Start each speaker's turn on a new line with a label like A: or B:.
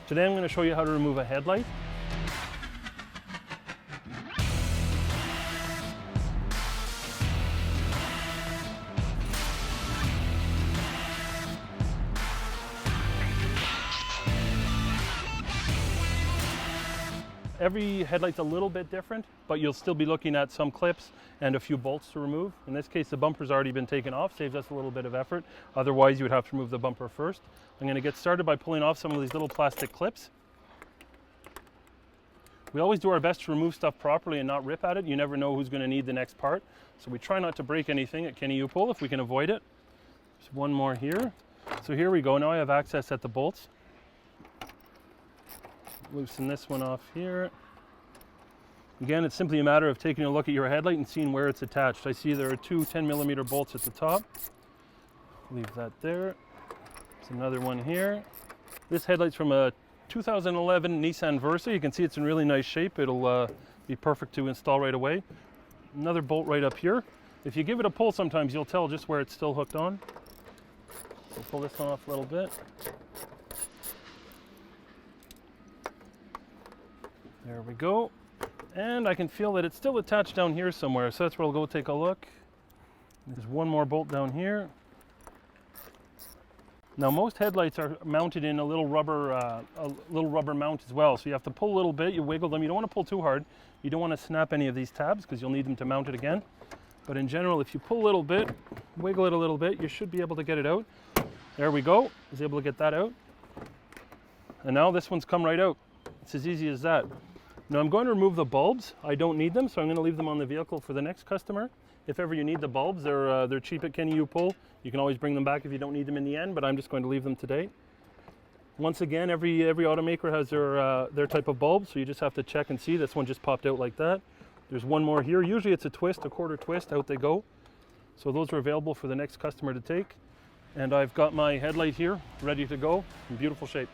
A: Today I'm going to show you how to remove a headlight. Every headlight's a little bit different, but you'll still be looking at some clips and a few bolts to remove. In this case, the bumper's already been taken off, saves us a little bit of effort. Otherwise, you would have to remove the bumper first. I'm going to get started by pulling off some of these little plastic clips. We always do our best to remove stuff properly and not rip at it. You never know who's going to need the next part. So we try not to break anything at Kenny U-Pull if we can avoid it. There's one more here. So here we go. Now I have access at the bolts. Loosen this one off here. Again, it's simply a matter of taking a look at your headlight and seeing where it's attached. I see there are two 10mm bolts at the top. Leave that there. There's another one here. This headlight's from a 2011 Nissan Versa. You can see it's in really nice shape. It'll be perfect to install right away. Another bolt right up here. If you give it a pull, sometimes you'll tell just where it's still hooked on. So pull this one off a little bit. There we go. And I can feel that it's still attached down here somewhere, so that's where I'll go take a look. There's one more bolt down here. Now most headlights are mounted in a little rubber mount as well, so you have to pull a little bit, you wiggle them. You don't want to pull too hard. You don't want to snap any of these tabs because you'll need them to mount it again. But in general, if you pull a little bit, wiggle it a little bit, you should be able to get it out. There we go. I was able to get that out. And now this one's come right out. It's as easy as that. Now I'm going to remove the bulbs. I don't need them, so I'm going to leave them on the vehicle for the next customer. If ever you need the bulbs, they're cheap at Kenny U-Pull. You can always bring them back if you don't need them in the end, but I'm just going to leave them today. Once again, every automaker has their type of bulb, so you just have to check and see. This one just popped out like that. There's one more here. Usually it's a twist, a quarter twist, out they go. So those are available for the next customer to take. And I've got my headlight here, ready to go, in beautiful shape.